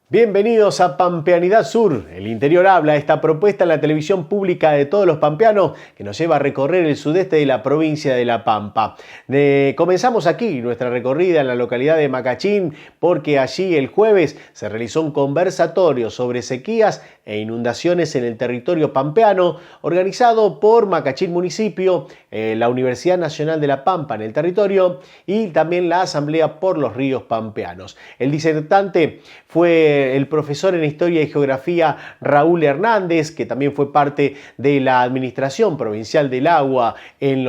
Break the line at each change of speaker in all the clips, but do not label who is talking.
Bienvenidos a Pampeanidad Sur. El interior habla, esta propuesta en la televisión pública de todos los pampeanos que nos lleva a recorrer el sudeste de la provincia de La Pampa. Comenzamos aquí nuestra recorrida en la localidad de Macachín porque allí el jueves se realizó un conversatorio sobre sequías e inundaciones en el territorio pampeano organizado por Macachín Municipio, la Universidad Nacional de La Pampa en el territorio y también la Asamblea por los Ríos Pampeanos. El disertante fue el profesor en Historia y Geografía Raúl Hernández, que también fue parte de la Administración Provincial del Agua entre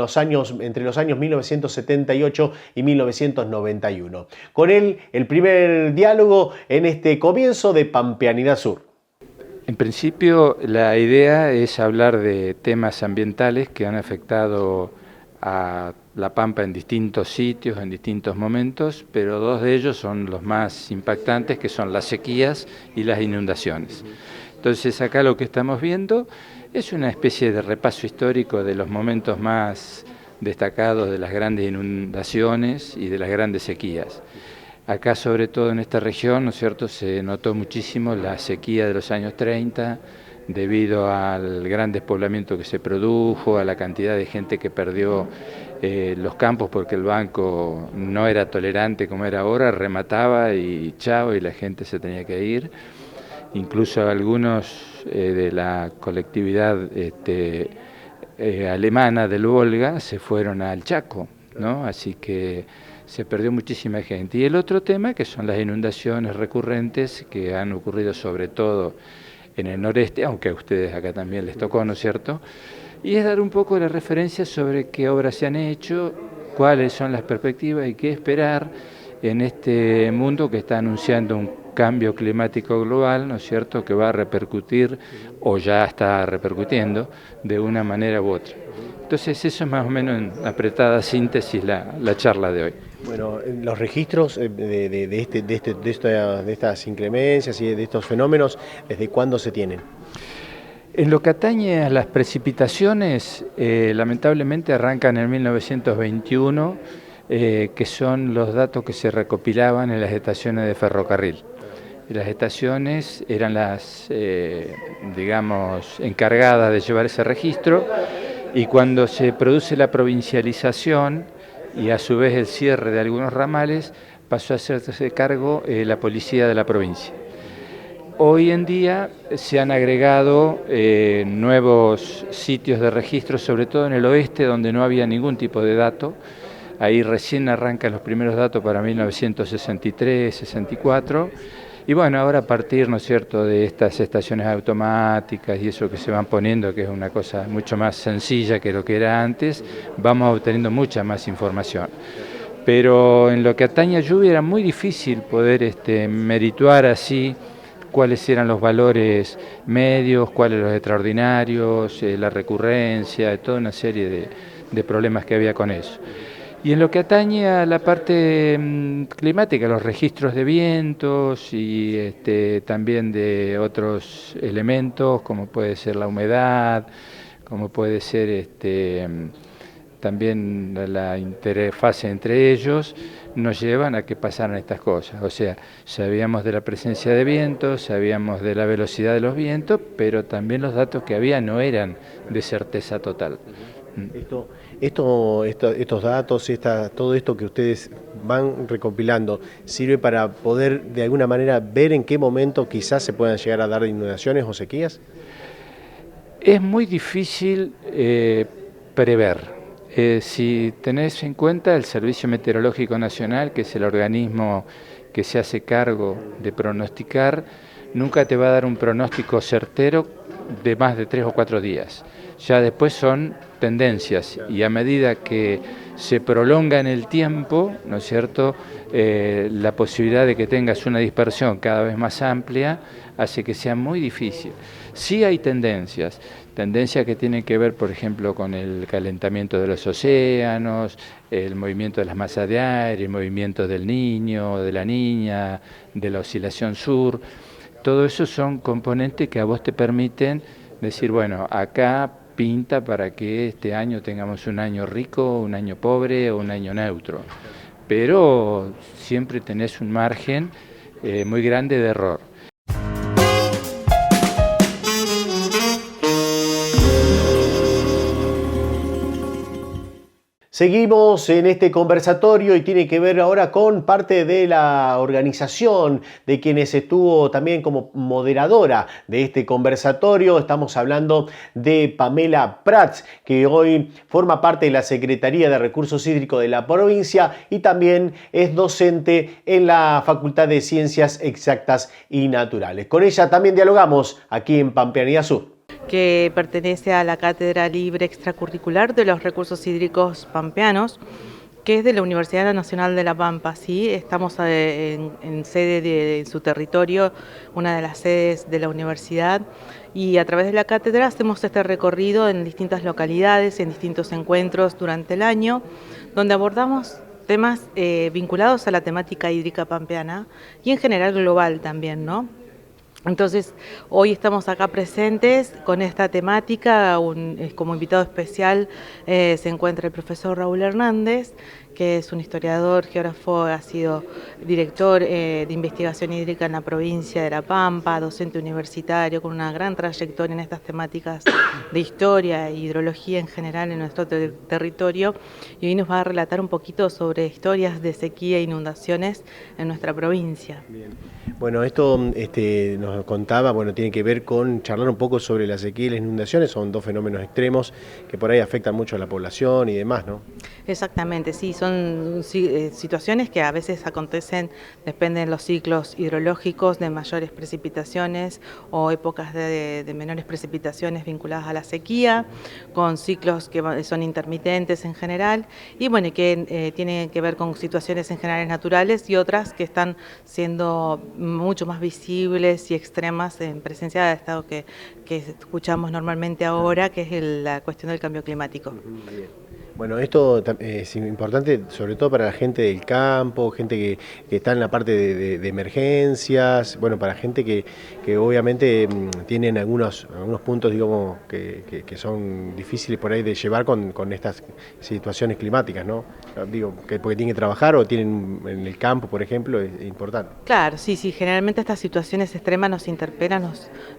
los años 1978 y 1991. Con él, el primer diálogo en este comienzo de Pampeanidad Sur.
En principio, la idea es hablar de temas ambientales que han afectado a La Pampa en distintos sitios, en distintos momentos, pero dos de ellos son los más impactantes, que son las sequías y las inundaciones. Entonces, acá lo que estamos viendo es una especie de repaso histórico de los momentos más destacados de las grandes inundaciones y de las grandes sequías. Acá, sobre todo en esta región, ¿no es cierto?, se notó muchísimo la sequía de los años 30, debido al gran despoblamiento que se produjo, a la cantidad de gente que perdió los campos porque el banco no era tolerante como era ahora, remataba y chao, y la gente se tenía que ir. Incluso algunos de la colectividad alemana del Volga se fueron al Chaco, ¿no? Así que se perdió muchísima gente. Y el otro tema, que son las inundaciones recurrentes que han ocurrido sobre todo en el noreste, aunque a ustedes acá también les tocó, ¿no es cierto? Y es dar un poco de referencia sobre qué obras se han hecho, cuáles son las perspectivas y qué esperar en este mundo que está anunciando un cambio climático global, ¿no es cierto?, que va a repercutir, o ya está repercutiendo, de una manera u otra. Entonces eso es más o menos en apretada síntesis la charla de hoy.
Bueno, los registros de estas inclemencias y de estos fenómenos, ¿desde cuándo se tienen?
En lo que atañe a las precipitaciones, lamentablemente arrancan en 1921, que son los datos que se recopilaban en las estaciones de ferrocarril. Las estaciones eran las, digamos, encargadas de llevar ese registro, y cuando se produce la provincialización y a su vez el cierre de algunos ramales, pasó a hacerse cargo la policía de la provincia. Hoy en día se han agregado nuevos sitios de registro, sobre todo en el oeste, donde no había ningún tipo de dato. Ahí recién arrancan los primeros datos para 1963, 64. Y bueno, ahora a partir, ¿no es cierto?, de estas estaciones automáticas y eso que se van poniendo, que es una cosa mucho más sencilla que lo que era antes, vamos obteniendo mucha más información. Pero en lo que atañe a lluvia era muy difícil poder merituar así cuáles eran los valores medios, cuáles los extraordinarios, la recurrencia, toda una serie de problemas que había con eso. Y en lo que atañe a la parte climática, los registros de vientos y también de otros elementos, como puede ser la humedad, como puede ser también la interfase entre ellos, nos llevan a que pasaran estas cosas. O sea, sabíamos de la presencia de vientos, sabíamos de la velocidad de los vientos, pero también los datos que había no eran de certeza total.
Estos datos, todo esto que ustedes van recopilando, ¿sirve para poder de alguna manera ver en qué momento quizás se puedan llegar a dar inundaciones o sequías?
Es muy difícil prever. Si tenés en cuenta el Servicio Meteorológico Nacional, que es el organismo que se hace cargo de pronosticar, nunca te va a dar un pronóstico certero de más de 3 o 4 días. Ya después son tendencias, y a medida que se prolonga en el tiempo, ¿no es cierto?, la posibilidad de que tengas una dispersión cada vez más amplia hace que sea muy difícil. Sí hay tendencias que tienen que ver, por ejemplo, con el calentamiento de los océanos, el movimiento de las masas de aire, el movimiento del niño, de la niña, de la oscilación sur. Todo eso son componentes que a vos te permiten decir, bueno, acá pinta para que este año tengamos un año rico, un año pobre o un año neutro. Pero siempre tenés un margen muy grande de error.
Seguimos en este conversatorio y tiene que ver ahora con parte de la organización de quienes estuvo también como moderadora de este conversatorio. Estamos hablando de Pamela Prats, que hoy forma parte de la Secretaría de Recursos Hídricos de la provincia y también es docente en la Facultad de Ciencias Exactas y Naturales. Con ella también dialogamos aquí en Pampeanía Sur,
que pertenece a la Cátedra Libre Extracurricular de los Recursos Hídricos Pampeanos, que es de la Universidad Nacional de La Pampa. ¿Sí? Estamos en sede de su territorio, una de las sedes de la universidad, y a través de la cátedra hacemos este recorrido en distintas localidades, en distintos encuentros durante el año, donde abordamos temas vinculados a la temática hídrica pampeana y en general global también, ¿no? Entonces, hoy estamos acá presentes con esta temática. Como invitado especial se encuentra el profesor Raúl Hernández, que es un historiador, geógrafo, ha sido director de investigación hídrica en la provincia de La Pampa, docente universitario con una gran trayectoria en estas temáticas de historia e hidrología en general en nuestro territorio, y hoy nos va a relatar un poquito sobre historias de sequía e inundaciones en nuestra provincia.
Bien. Bueno, esto nos contaba, tiene que ver con charlar un poco sobre la sequía y las inundaciones. Son dos fenómenos extremos que por ahí afectan mucho a la población y demás, ¿no?
Exactamente, sí, son situaciones que a veces acontecen, dependen de los ciclos hidrológicos, de mayores precipitaciones o épocas de menores precipitaciones vinculadas a la sequía, con ciclos que son intermitentes en general, y bueno, que tienen que ver con situaciones en general naturales y otras que están siendo mucho más visibles y extremas en presencia de estado que escuchamos normalmente ahora, que es la cuestión del cambio climático.
Bueno, esto es importante sobre todo para la gente del campo, gente que está en la parte de emergencias, para gente que obviamente tienen algunos puntos, digamos, que son difíciles por ahí de llevar con estas situaciones climáticas, ¿no? Digo, porque tienen que trabajar o tienen en el campo, por ejemplo, es importante.
Claro, sí, generalmente estas situaciones extremas nos interpelan,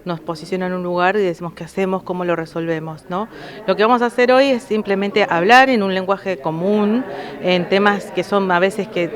nos posicionan en un lugar y decimos qué hacemos, cómo lo resolvemos, ¿no? Lo que vamos a hacer hoy es simplemente hablar en un lenguaje común, en temas que son a veces que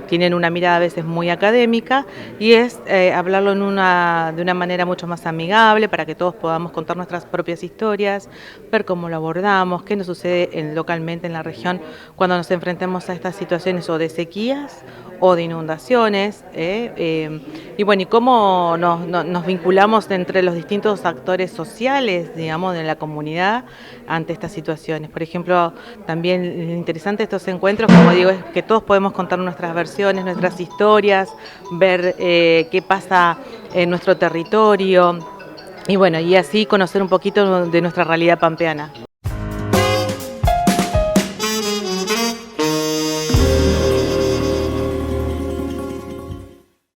tienen una mirada a veces muy académica, y es hablarlo de una manera mucho más amigable para que todos podamos contar nuestras propias historias, ver cómo lo abordamos, qué nos sucede localmente en la región cuando nos enfrentemos a estas situaciones o de sequías o de inundaciones, y bueno, y cómo nos vinculamos entre los distintos actores sociales, digamos, de la comunidad ante estas situaciones. Por ejemplo, también lo interesante de estos encuentros, como digo, es que todos podemos contar nuestras versiones, nuestras historias, ver qué pasa en nuestro territorio, y bueno, y así conocer un poquito de nuestra realidad pampeana.